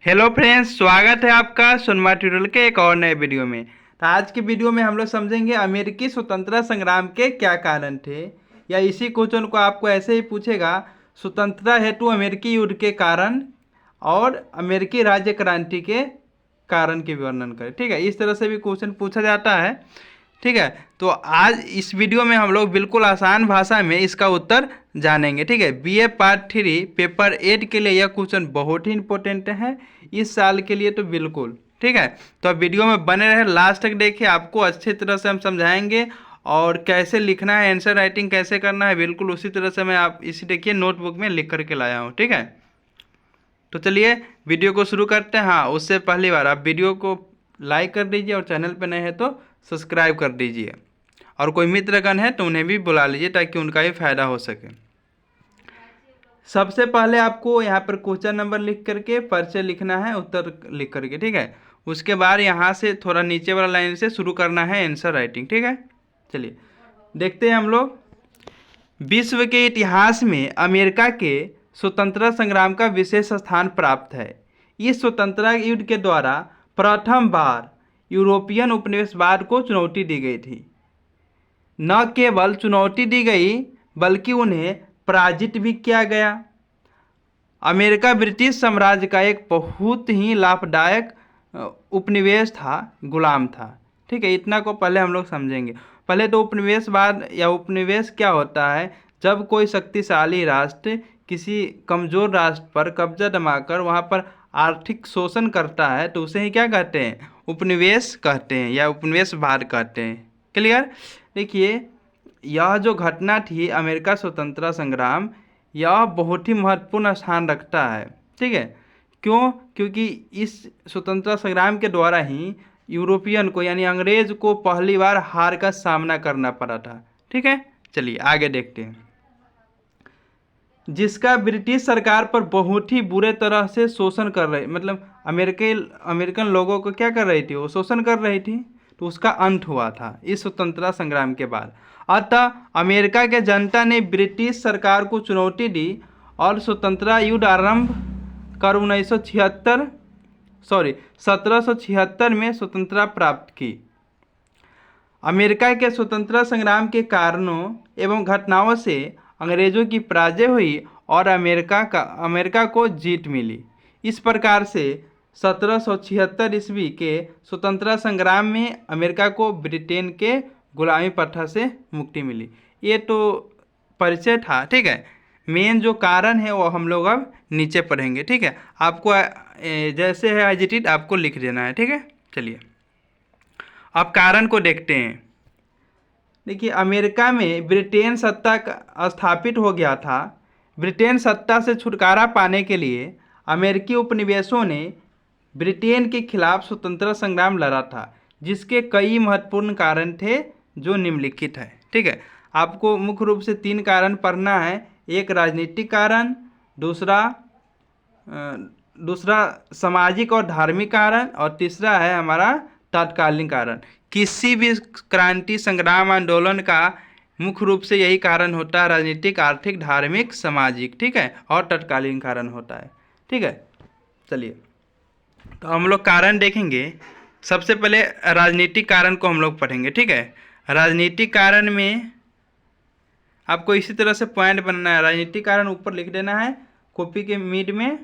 Hello friends, स्वागत है आपका सुनमा ट्यूटोरियल के एक और नए वीडियो में। तो आज की वीडियो में हम लोग समझेंगे अमेरिकी स्वतंत्रता संग्राम के क्या कारण थे, या इसी क्वेश्चन को आपको ऐसे ही पूछेगा, स्वतंत्रता हेतु अमेरिकी युद्ध के कारण और अमेरिकी राज्य क्रांति के कारण के वर्णन करें। ठीक है, इस तरह से भी क्वेश्चन पूछा जाता है। ठीक है, तो आज इस वीडियो में हम लोग बिल्कुल आसान भाषा में इसका उत्तर जानेंगे। ठीक है, बीए पार्ट 3 पेपर 8 के लिए यह क्वेश्चन बहुत ही इंपॉर्टेंट है इस साल के लिए, तो बिल्कुल। ठीक है, तो अब वीडियो में बने रहे, लास्ट तक देखिए, आपको अच्छी तरह से हम समझाएंगे और कैसे लिखना है, आंसर राइटिंग कैसे करना है, बिल्कुल उसी तरह से मैं आप इसी देखिए नोटबुक में लिख करके लाया हूँ। ठीक है, तो चलिए वीडियो को शुरू करते हैं। हाँ, उससे पहली बार आप वीडियो को लाइक कर दीजिए और चैनल पर नए हैं तो सब्सक्राइब कर दीजिए, और कोई मित्रगण है तो उन्हें भी बुला लीजिए ताकि उनका भी फायदा हो सके। सबसे पहले आपको यहाँ पर क्वेश्चन नंबर लिख करके परिचय लिखना है, उत्तर लिख करके। ठीक है, उसके बाद यहाँ से थोड़ा नीचे वाला लाइन से शुरू करना है आंसर राइटिंग। ठीक है, चलिए देखते हैं हम लोग। विश्व के इतिहास में अमेरिका के स्वतंत्रता संग्राम का विशेष स्थान प्राप्त है। इस स्वतंत्रता युद्ध के द्वारा प्रथम बार यूरोपियन उपनिवेशवाद को चुनौती दी गई थी। न केवल चुनौती दी गई बल्कि उन्हें पराजित भी किया गया। अमेरिका ब्रिटिश साम्राज्य का एक बहुत ही लाभदायक उपनिवेश था, गुलाम था। ठीक है, इतना को पहले हम लोग समझेंगे। पहले तो उपनिवेशवाद या उपनिवेश क्या होता है, जब कोई शक्तिशाली राष्ट्र किसी कमज़ोर राष्ट्र पर कब्जा जमाकर वहाँ पर आर्थिक शोषण करता है तो उसे ही क्या कहते हैं, उपनिवेश कहते हैं या उपनिवेशवाद कहते हैं। क्लियर। देखिए, यह जो घटना थी अमेरिका स्वतंत्रता संग्राम, यह बहुत ही महत्वपूर्ण स्थान रखता है। ठीक है, क्यों? क्योंकि इस स्वतंत्रता संग्राम के द्वारा ही यूरोपियन को यानी अंग्रेज को पहली बार हार का सामना करना पड़ा था। ठीक है, चलिए आगे देखते हैं। जिसका ब्रिटिश सरकार पर बहुत ही बुरे तरह से शोषण कर रही, मतलब अमेरिकन लोगों को क्या कर रही थी, वो शोषण कर रही थी, तो उसका अंत हुआ था इस स्वतंत्रता संग्राम के बाद। अतः अमेरिका के जनता ने ब्रिटिश सरकार को चुनौती दी और स्वतंत्रता युद्ध आरंभ कर 1776 में स्वतंत्रता प्राप्त की। अमेरिका के स्वतंत्रता संग्राम के कारणों एवं घटनाओं से अंग्रेजों की पराजय हुई और अमेरिका को जीत मिली। इस प्रकार से 1776 ईस्वी के स्वतंत्रता संग्राम में अमेरिका को ब्रिटेन के गुलामी प्रथा से मुक्ति मिली। ये तो परिचय था। ठीक है, मेन जो कारण है वो हम लोग अब नीचे पढ़ेंगे। ठीक है, आपको जैसे है एज इट इज आपको लिख देना है। ठीक है, चलिए अब कारण को देखते हैं। देखिए, अमेरिका में ब्रिटेन सत्ता स्थापित हो गया था। ब्रिटेन सत्ता से छुटकारा पाने के लिए अमेरिकी उपनिवेशों ने ब्रिटेन के खिलाफ स्वतंत्रता संग्राम लड़ा था, जिसके कई महत्वपूर्ण कारण थे जो निम्नलिखित है। ठीक है, आपको मुख्य रूप से 3 कारण पढ़ना है। एक राजनीतिक कारण, दूसरा सामाजिक और धार्मिक कारण, और तीसरा है हमारा तात्कालिक कारण। किसी भी क्रांति संग्राम आंदोलन का मुख्य रूप से यही कारण होता है, राजनीतिक, आर्थिक, धार्मिक, सामाजिक। ठीक है, और तत्कालीन कारण होता है। ठीक है, चलिए तो हम लोग कारण देखेंगे। सबसे पहले राजनीतिक कारण को हम लोग पढ़ेंगे। ठीक है, राजनीतिक कारण में आपको इसी तरह से पॉइंट बनना है। राजनीतिक कारण ऊपर लिख देना है कॉपी के मिड में,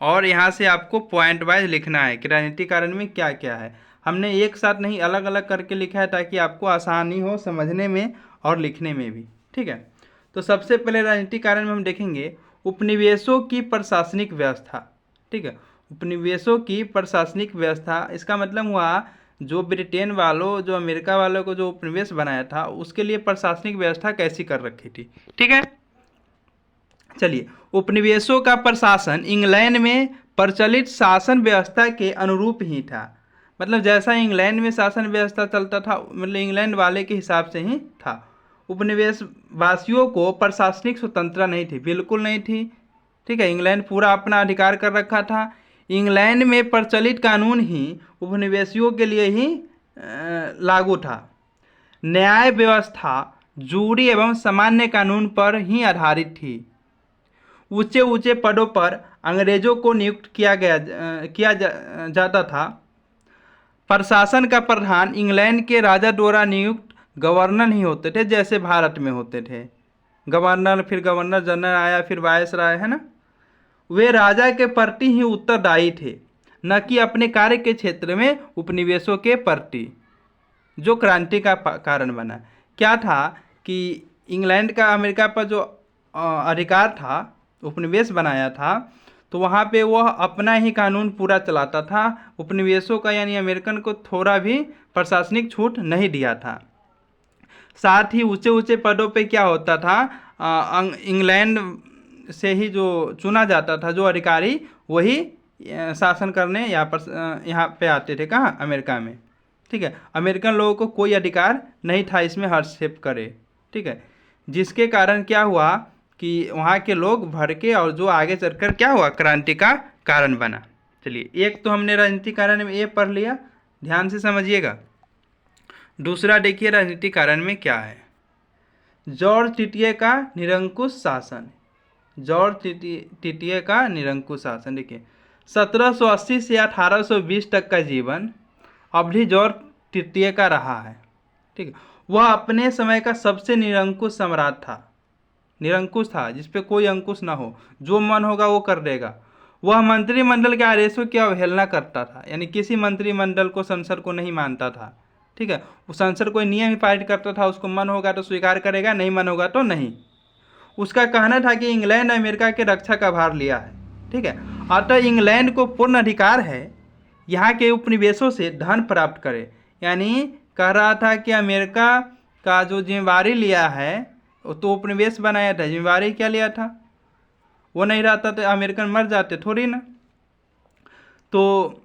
और यहाँ से आपको पॉइंट वाइज लिखना है कि राजनीतिक कारण में क्या क्या है। हमने एक साथ नहीं, अलग अलग करके लिखा है ताकि आपको आसानी हो समझने में और लिखने में भी। ठीक है, तो सबसे पहले राजनीतिक कारण में हम देखेंगे उपनिवेशों की प्रशासनिक व्यवस्था। ठीक है, उपनिवेशों की प्रशासनिक व्यवस्था, इसका मतलब हुआ जो ब्रिटेन वालों, जो अमेरिका वालों को जो उपनिवेश बनाया था उसके लिए प्रशासनिक व्यवस्था कैसी कर रखी थी। ठीक है, चलिए, उपनिवेशों का प्रशासन इंग्लैंड में प्रचलित शासन व्यवस्था के अनुरूप ही था। मतलब जैसा इंग्लैंड में शासन व्यवस्था चलता था, मतलब इंग्लैंड वाले के हिसाब से ही था। उपनिवेश वासियों को प्रशासनिक स्वतंत्रता नहीं थी, बिल्कुल नहीं थी। ठीक है, इंग्लैंड पूरा अपना अधिकार कर रखा था। इंग्लैंड में प्रचलित कानून ही उपनिवेशियों के लिए ही लागू था। न्याय व्यवस्था जूरी एवं सामान्य कानून पर ही आधारित थी। ऊंचे ऊंचे पदों पर अंग्रेजों को नियुक्त जाता था। प्रशासन का प्रधान इंग्लैंड के राजा द्वारा नियुक्त गवर्नर नहीं होते थे जैसे भारत में होते थे। गवर्नर, फिर गवर्नर जनरल आया, फिर वायसराय, है ना। वे राजा के प्रति ही उत्तरदायी थे, न कि अपने कार्य के क्षेत्र में उपनिवेशों के प्रति, जो क्रांति का कारण बना। क्या था कि इंग्लैंड का अमेरिका पर जो अधिकार था, उपनिवेश बनाया था, तो वहाँ पे वह अपना ही कानून पूरा चलाता था। उपनिवेशों का यानी अमेरिकन को थोड़ा भी प्रशासनिक छूट नहीं दिया था। साथ ही ऊंचे ऊंचे पदों पे क्या होता था, इंग्लैंड से ही जो चुना जाता था जो अधिकारी, वही शासन करने यहाँ पे आते थे। कहाँ? अमेरिका में। ठीक है, अमेरिकन लोगों को कोई अधिकार नहीं था इसमें हस्तक्षेप करे। ठीक है, जिसके कारण क्या हुआ कि वहाँ के लोग भड़के और जो आगे चलकर क्या हुआ, क्रांति का कारण बना। चलिए, एक तो हमने राजनीतिक कारण में ये पढ़ लिया, ध्यान से समझिएगा। दूसरा देखिए राजनीतिक कारण में क्या है। जॉर्ज तृतीय का निरंकुश शासन। जॉर्ज तृतीय का निरंकुश शासन। देखिए, 1780 से 1820 तक का जीवन अवधि जॉर्ज तृतीय का रहा है। ठीक है, वह अपने समय का सबसे निरंकुश सम्राट था। निरंकुश था, जिसपे कोई अंकुश ना हो, जो मन होगा वो कर देगा। वह मंत्रिमंडल के आदेशों की अवहेलना करता था, यानी किसी मंत्रिमंडल को, संसद को नहीं मानता था। ठीक है, वो संसद कोई नियम ही पारित करता था, उसको मन होगा तो स्वीकार करेगा, नहीं मन होगा तो नहीं। उसका कहना था कि इंग्लैंड अमेरिका के रक्षा का भार लिया है। ठीक है, अतः इंग्लैंड को पूर्ण अधिकार है यहाँ के उपनिवेशों से धन प्राप्त करे। यानी कह रहा था कि अमेरिका का जो जिम्मेवारी लिया है, तो उपनिवेश बनाया था, जिम्मेवारी क्या लिया था, वो नहीं रहता तो अमेरिकन मर जाते थोड़ी ना। तो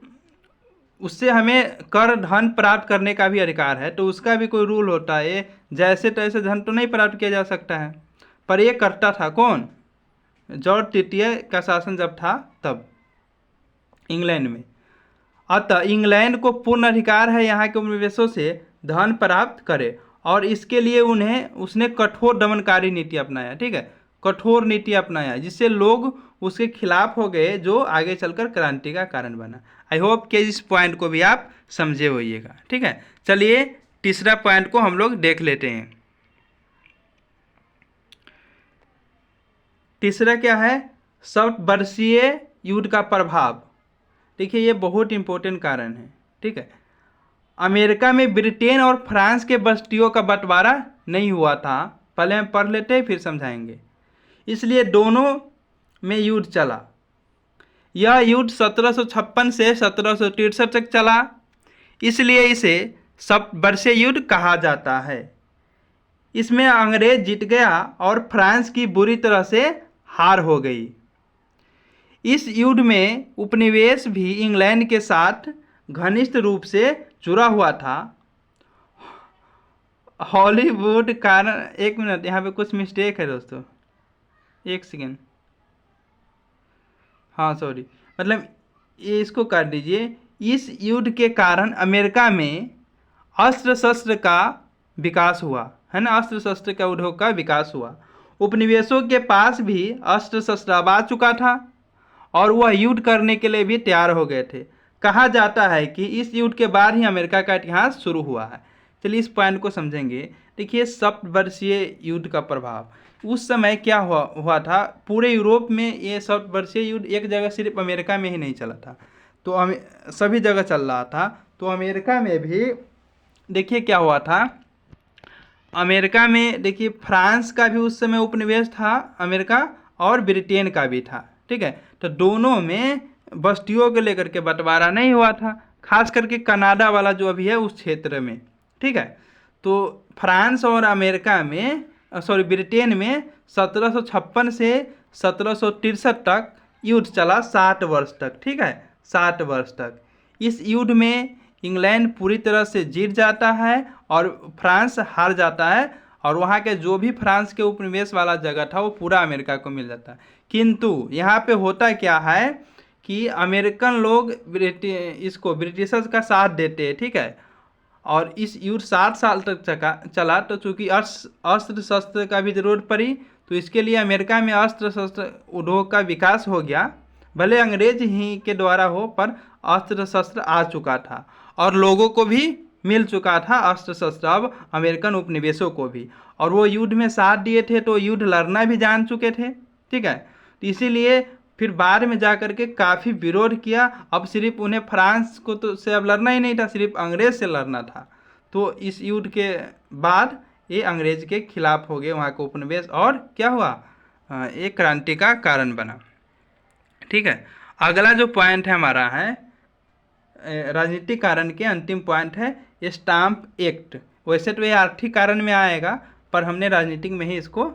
उससे हमें कर धन प्राप्त करने का भी अधिकार है, तो उसका भी कोई रूल होता है। जैसे तैसे धन तो नहीं प्राप्त किया जा सकता है, पर ये करता था कौन? जॉर्ज तृतीय का शासन जब था तब इंग्लैंड में। अतः इंग्लैंड को पूर्ण अधिकार है यहाँ के उपनिवेशों से धन प्राप्त करे, और इसके लिए उसने कठोर दमनकारी नीति अपनाया। ठीक है, कठोर नीति अपनाया, जिससे लोग उसके खिलाफ हो गए, जो आगे चलकर क्रांति का कारण बना। आई होप कि इस पॉइंट को भी आप समझे होइएगा। ठीक है, चलिए तीसरा पॉइंट को हम लोग देख लेते हैं। तीसरा क्या है? 100 वर्षीय युद्ध का प्रभाव। देखिए, ये बहुत इंपॉर्टेंट कारण है। ठीक है, अमेरिका में ब्रिटेन और फ्रांस के बस्तियों का बंटवारा नहीं हुआ था। पहले हम पढ़ लेते हैं, फिर समझाएंगे। इसलिए दोनों में युद्ध चला। यह युद्ध 1756 से 1763 तक चला, इसलिए इसे 100 वर्षीय युद्ध कहा जाता है। इसमें अंग्रेज जीत गया और फ्रांस की बुरी तरह से हार हो गई। इस युद्ध में उपनिवेश भी इंग्लैंड के साथ घनिष्ठ रूप से जुड़ा हुआ था। हॉलीवुड कारण, एक मिनट, यहाँ पे कुछ मिस्टेक है दोस्तों, एक सेकेंड। हाँ सॉरी, मतलब ये इसको काट दीजिए। इस युद्ध के कारण अमेरिका में अस्त्र शस्त्र का विकास हुआ, है ना, अस्त्र शस्त्र का उद्योग का विकास हुआ। उपनिवेशों के पास भी अस्त्र शस्त्र अब आ चुका था और वह युद्ध करने के लिए भी तैयार हो गए थे। कहा जाता है कि इस युद्ध के बाद ही अमेरिका का इतिहास शुरू हुआ है। चलिए इस पॉइंट को समझेंगे। देखिए, 100 वर्षीय युद्ध का प्रभाव। उस समय क्या हुआ था, पूरे यूरोप में ये 100 वर्षीय युद्ध एक जगह सिर्फ अमेरिका में ही नहीं चला था, तो सभी जगह चल रहा था। तो अमेरिका में भी देखिए क्या हुआ था। अमेरिका में देखिए, फ्रांस का भी उस समय उपनिवेश था अमेरिका, और ब्रिटेन का भी था। ठीक है, तो दोनों में बस्तियों को लेकर के बंटवारा नहीं हुआ था, खास करके कनाडा वाला जो अभी है उस क्षेत्र में। ठीक है, तो फ्रांस और अमेरिका में, सॉरी, ब्रिटेन में 1756 से 1763 तक युद्ध चला, 60 वर्ष तक। ठीक है, 60 वर्ष तक। इस युद्ध में इंग्लैंड पूरी तरह से जीत जाता है और फ्रांस हार जाता है, और वहाँ के जो भी फ्रांस के उपनिवेश वाला जगह था वो पूरा अमेरिका को मिल जाता है। किंतु यहाँ पे होता क्या है कि अमेरिकन लोग ब्रिटिशर्स का साथ देते हैं। ठीक है, और इस युद्ध 7 साल तक चला। तो चूँकि अस्त्र शस्त्र का भी जरूरत पड़ी, तो इसके लिए अमेरिका में अस्त्र शस्त्र उद्योग का विकास हो गया, भले अंग्रेज ही के द्वारा हो, पर अस्त्र शस्त्र आ चुका था और लोगों को भी मिल चुका था अस्त्र शस्त्र, अब अमेरिकन उपनिवेशों को भी, और वो युद्ध में साथ दिए थे तो युद्ध लड़ना भी जान चुके थे। ठीक है, तो इसीलिए फिर बाद में जा कर के काफ़ी विरोध किया। अब सिर्फ उन्हें फ्रांस को तो से अब लड़ना ही नहीं था, सिर्फ अंग्रेज से लड़ना था। तो इस युद्ध के बाद ये अंग्रेज के खिलाफ हो गए वहाँ का उपनिवेश, और क्या हुआ, एक क्रांति का कारण बना। ठीक है, अगला जो पॉइंट है हमारा है राजनीतिक कारण के अंतिम पॉइंट है स्टाम्प एक्ट। वैसे तो ये आर्थिक कारण में आएगा, पर हमने राजनीतिक में ही इसको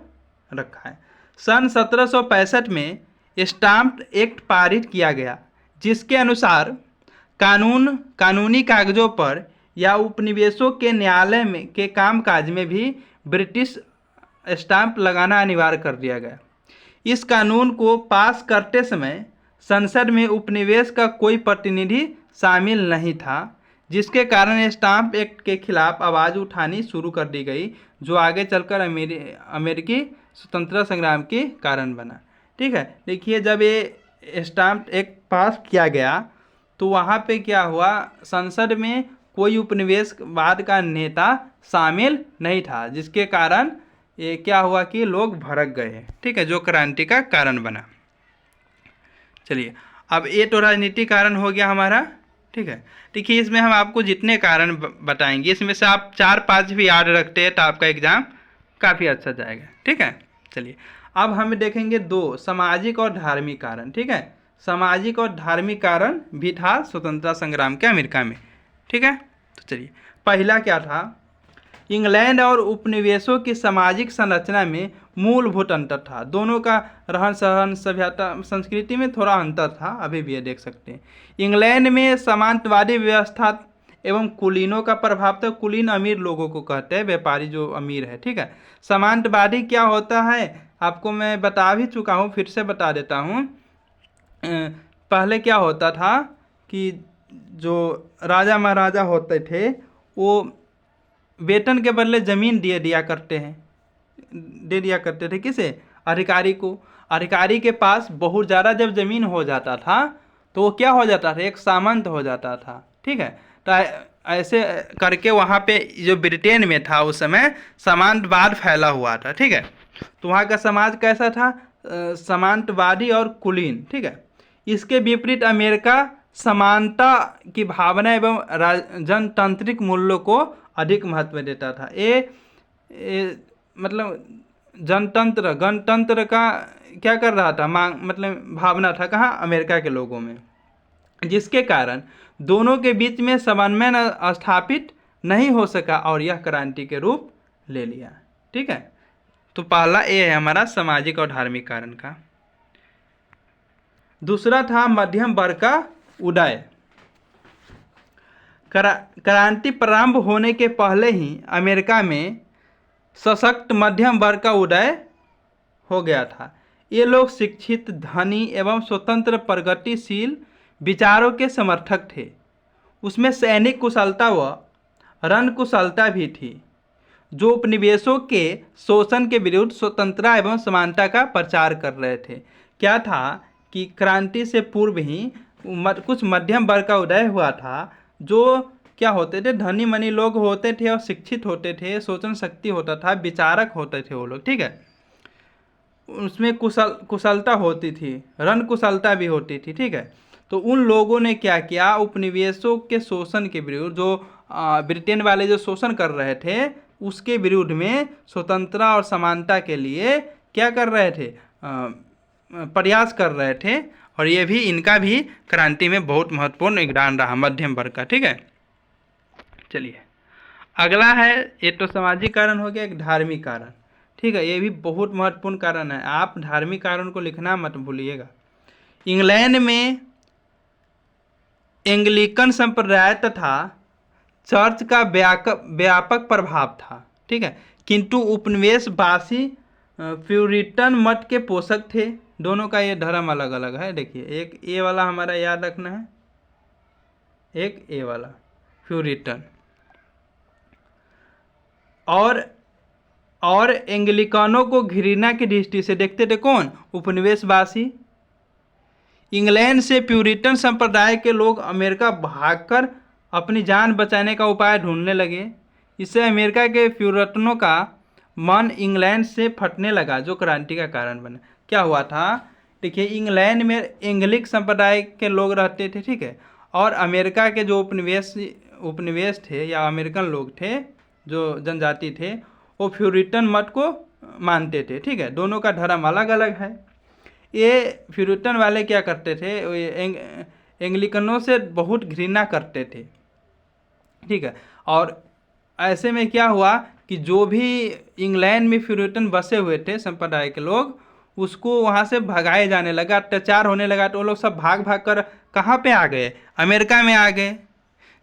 रखा है। सन 1765 में स्टाम्प एक्ट पारित किया गया, जिसके अनुसार कानूनी कागजों पर या उपनिवेशों के न्यायालय में के कामकाज में भी ब्रिटिश स्टाम्प लगाना अनिवार्य कर दिया गया। इस कानून को पास करते समय संसद में उपनिवेश का कोई प्रतिनिधि शामिल नहीं था, जिसके कारण स्टाम्प एक्ट के खिलाफ आवाज़ उठानी शुरू कर दी गई, जो आगे चलकर अमेरिकी स्वतंत्रता संग्राम के कारण बना। ठीक है, देखिए जब ये स्टाम्प एक्ट पास किया गया तो वहाँ पे क्या हुआ, संसद में कोई उपनिवेशवाद का नेता शामिल नहीं था, जिसके कारण ये क्या हुआ कि लोग भड़क गए। ठीक है, जो क्रांति का कारण बना। चलिए, अब ये तो राजनीतिक कारण हो गया हमारा। ठीक है, देखिए इसमें हम आपको जितने कारण बताएंगे, इसमें से आप 4-5 भी याद रखते हैं तो आपका एग्जाम काफ़ी अच्छा जाएगा। ठीक है, चलिए अब हम देखेंगे 2 सामाजिक और धार्मिक कारण। ठीक है, सामाजिक और धार्मिक कारण भी था स्वतंत्रता संग्राम के अमेरिका में। ठीक है, तो चलिए पहला क्या था, इंग्लैंड और उपनिवेशों की सामाजिक संरचना में मूलभूत अंतर था। दोनों का रहन सहन सभ्यता संस्कृति में थोड़ा अंतर था, अभी भी ये देख सकते हैं। इंग्लैंड में सामंतवादी व्यवस्था एवं कुलीनों का प्रभाव था। कुलीन अमीर लोगों को कहते हैं, व्यापारी जो अमीर है। ठीक है, सामंतवादी क्या होता है आपको मैं बता भी चुका हूँ, फिर से बता देता हूँ। पहले क्या होता था कि जो राजा महाराजा होते थे वो वेतन के बदले ज़मीन दे दिया करते थे किसे, अधिकारी को। अधिकारी के पास बहुत ज़्यादा जब ज़मीन हो जाता था तो वो क्या हो जाता था, एक सामंत हो जाता था। ठीक है, तो ऐसे करके वहाँ पे जो ब्रिटेन में था उस समय सामंतवाद फैला हुआ था। ठीक है, तो वहाँ का समाज कैसा था, सामंतवादी और कुलीन। ठीक है, इसके विपरीत अमेरिका समानता की भावना एवं जनतांत्रिक मूल्यों को अधिक महत्व देता था। ये मतलब गणतंत्र का क्या कर रहा था, मतलब भावना था कहाँ, अमेरिका के लोगों में, जिसके कारण दोनों के बीच में समन्वय स्थापित नहीं हो सका और यह क्रांति के रूप ले लिया। ठीक है, तो पहला ये है हमारा सामाजिक और धार्मिक कारण का। दूसरा था मध्यम वर्ग का उदय। क्रांति प्रारंभ होने के पहले ही अमेरिका में सशक्त मध्यम वर्ग का उदय हो गया था। ये लोग शिक्षित, धनी एवं स्वतंत्र प्रगतिशील विचारों के समर्थक थे। उसमें सैनिक कुशलता व रणकुशलता भी थी, जो उपनिवेशों के शोषण के विरुद्ध स्वतंत्रता एवं समानता का प्रचार कर रहे थे। क्या था कि क्रांति से पूर्व ही कुछ मध्यम वर्ग का उदय हुआ था, जो क्या होते थे, धनी मनी लोग होते थे और शिक्षित होते थे, सोचन शक्ति होता था, विचारक होते थे वो लोग। ठीक है, उसमें कुशलता होती थी, रण कुशलता भी होती थी। ठीक है, तो उन लोगों ने क्या किया, उपनिवेशों के शोषण के विरुद्ध, जो ब्रिटेन वाले जो शोषण कर रहे थे उसके विरुद्ध में स्वतंत्रता और समानता के लिए क्या कर रहे थे, प्रयास कर रहे थे। और ये भी इनका भी क्रांति में बहुत महत्वपूर्ण योगदान रहा, मध्यम वर्ग का। ठीक है, चलिए अगला है, ये तो सामाजिक कारण हो गया, एक धार्मिक कारण। ठीक है, ये भी बहुत महत्वपूर्ण कारण है, आप धार्मिक कारण को लिखना मत भूलिएगा। इंग्लैंड में एंग्लिकन संप्रदाय तथा चर्च का व्यापक प्रभाव था। ठीक है, किंतु उपनिवेशवासी प्यूरिटन मत के पोषक थे। दोनों का ये धर्म अलग अलग है। देखिए, एक ए वाला हमारा याद रखना है, एक ए वाला प्यूरिटन, और एंग्लिकानों को घृणा की दृष्टि से देखते थे कौन, उपनिवेशवासी। इंग्लैंड से प्यूरिटन संप्रदाय के लोग अमेरिका भागकर अपनी जान बचाने का उपाय ढूंढने लगे। इससे अमेरिका के प्यूरिटनों का मन इंग्लैंड से फटने लगा, जो क्रांति का कारण बना। क्या हुआ था, देखिए, इंग्लैंड में एंग्लिक संप्रदाय के लोग रहते थे, ठीक है, और अमेरिका के जो उपनिवेश थे या अमेरिकन लोग थे, जो जनजाति थे, वो प्यूरिटन मत को मानते थे, ठीक है। दोनों का धर्म अलग अलग है। ये प्यूरिटन वाले क्या करते थे, एंग्लिकनों से बहुत घृणा करते थे, ठीक है। और ऐसे में क्या हुआ कि जो भी इंग्लैंड में प्यूरिटन बसे हुए थे संप्रदाय के लोग, उसको वहाँ से भगाए जाने लगा, अत्याचार होने लगा, तो वो लोग सब भाग भाग कर कहाँ पे आ गए, अमेरिका में आ गए।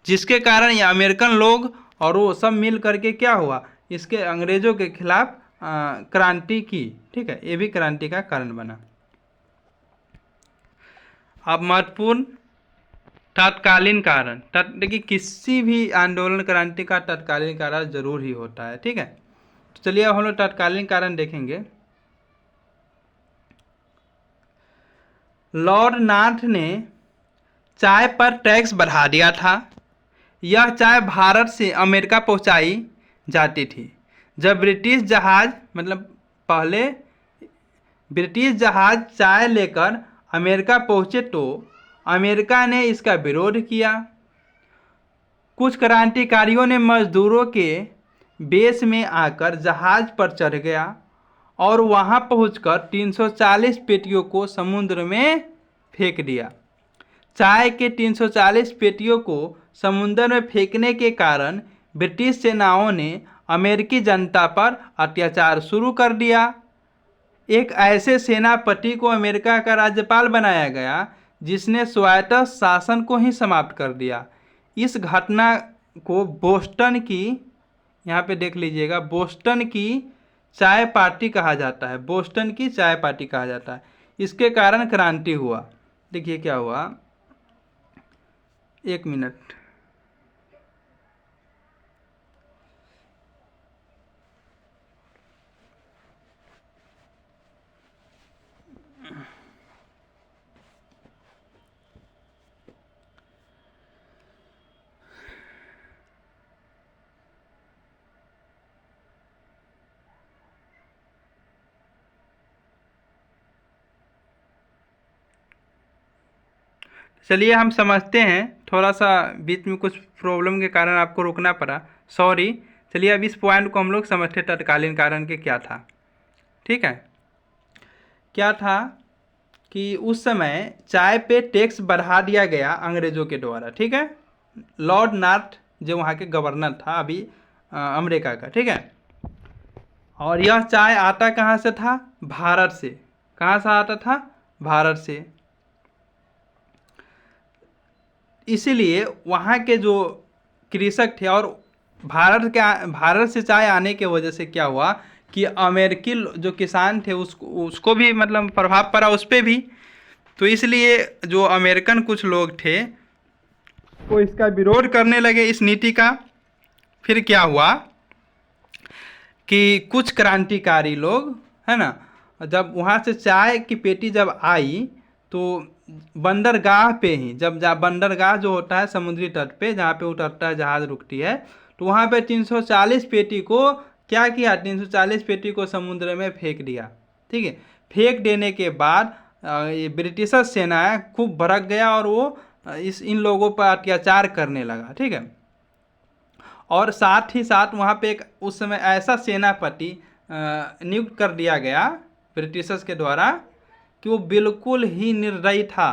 जिसके कारण ये अमेरिकन लोग और वो सब मिल करके क्या हुआ, इसके अंग्रेजों के खिलाफ क्रांति की, ठीक है। ये भी क्रांति का कारण बना। अब महत्वपूर्ण तत्कालीन कारण, देखिए किसी भी आंदोलन क्रांति का तत्कालीन कारण जरूर ही होता है, ठीक है। तो चलिए अब हम लोग तत्कालीन कारण देखेंगे। लॉर्ड नॉर्थ ने चाय पर टैक्स बढ़ा दिया था। यह चाय भारत से अमेरिका पहुंचाई जाती थी। जब ब्रिटिश जहाज, मतलब पहले ब्रिटिश जहाज चाय लेकर अमेरिका पहुंचे तो अमेरिका ने इसका विरोध किया। कुछ क्रांतिकारियों ने मजदूरों के बेस में आकर जहाज पर चढ़ गया और वहां पहुंचकर 340 पेटियों को समुद्र में फेंक दिया। चाय के 340 पेटियों को समुद्र में फेंकने के कारण ब्रिटिश सेनाओं ने अमेरिकी जनता पर अत्याचार शुरू कर दिया। एक ऐसे सेनापति को अमेरिका का राज्यपाल बनाया गया जिसने स्वायत्त शासन को ही समाप्त कर दिया। इस घटना को बोस्टन की, यहाँ पे देख लीजिएगा, बोस्टन की चाय पार्टी कहा जाता है। बोस्टन की चाय पार्टी कहा जाता है। इसके कारण क्रांति हुआ। देखिए क्या हुआ, एक मिनट। चलिए हम समझते हैं, थोड़ा सा बीच में कुछ प्रॉब्लम के कारण आपको रुकना पड़ा, सॉरी। चलिए अब इस पॉइंट को हम लोग समझते हैं, तत्कालीन कारण के क्या था, ठीक है। क्या था कि उस समय चाय पे टैक्स बढ़ा दिया गया अंग्रेजों के द्वारा, ठीक है। लॉर्ड नॉर्थ जो वहाँ के गवर्नर था अभी अमेरिका का, ठीक है। और यह चाय आता कहाँ से था, भारत से। कहाँ से आता था, भारत से। इसीलिए वहाँ के जो कृषक थे, और भारत से चाय आने के वजह से क्या हुआ कि अमेरिकी जो किसान थे उसको भी मतलब प्रभाव पड़ा उस पर भी। तो इसलिए जो अमेरिकन कुछ लोग थे वो इसका विरोध करने लगे, इस नीति का। फिर क्या हुआ कि कुछ क्रांतिकारी लोग, है ना, जब वहाँ से चाय की पेटी जब आई तो बंदरगाह पे ही, जब बंदरगाह जो होता है समुद्री तट पे जहाँ पे उतरता है जहाज़ रुकती है, तो वहाँ पे 340 पेटी को क्या किया, 340 पेटी को समुद्र में फेंक दिया, ठीक है। फेंक देने के बाद ये ब्रिटिश सेना खूब भड़क गया और वो इन लोगों पर अत्याचार करने लगा, ठीक है। और साथ ही साथ वहाँ पे एक उस समय ऐसा सेनापति नियुक्त कर दिया गया ब्रिटिशर्स के द्वारा कि वो बिल्कुल ही निर्दयी था।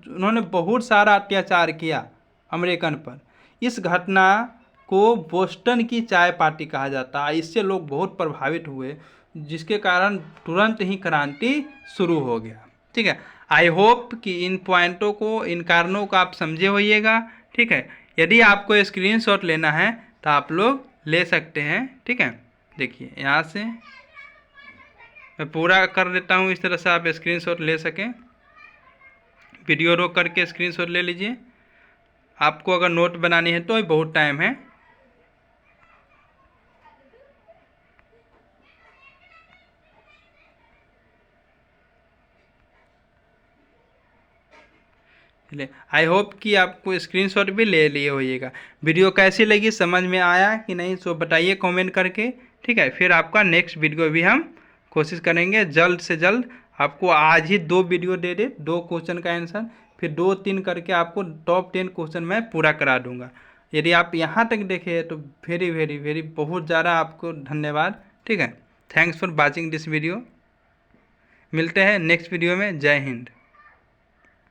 उन्होंने बहुत सारा अत्याचार किया अमेरिकन पर। इस घटना को बोस्टन की चाय पार्टी कहा जाता है। इससे लोग बहुत प्रभावित हुए, जिसके कारण तुरंत ही क्रांति शुरू हो गया, ठीक है। आई होप कि इन पॉइंटों को, इन कारणों को आप समझे होइएगा, ठीक है। यदि आपको स्क्रीनशॉट लेना है तो आप लोग ले सकते हैं, ठीक है। देखिए यहाँ से मैं पूरा कर देता हूँ, इस तरह से आप स्क्रीनशॉट ले सकें। वीडियो रोक करके स्क्रीनशॉट ले लीजिए। आपको अगर नोट बनानी है तो बहुत टाइम है। चलिए, आई होप कि आपको स्क्रीनशॉट भी ले लिए होइएगा। वीडियो कैसी लगी, समझ में आया कि नहीं, सो बताइए कमेंट करके। ठीक है, फिर आपका नेक्स्ट वीडियो भी हम कोशिश करेंगे जल्द से जल्द आपको आज ही 2 वीडियो दे दे, 2 क्वेश्चन का आंसर, फिर 2-3 करके आपको टॉप 10 क्वेश्चन मैं पूरा करा दूंगा। यदि आप यहाँ तक देखे तो वेरी वेरी वेरी बहुत ज़्यादा आपको धन्यवाद। ठीक है, thanks for watching this video. मिलते हैं नेक्स्ट वीडियो में। जय हिंद।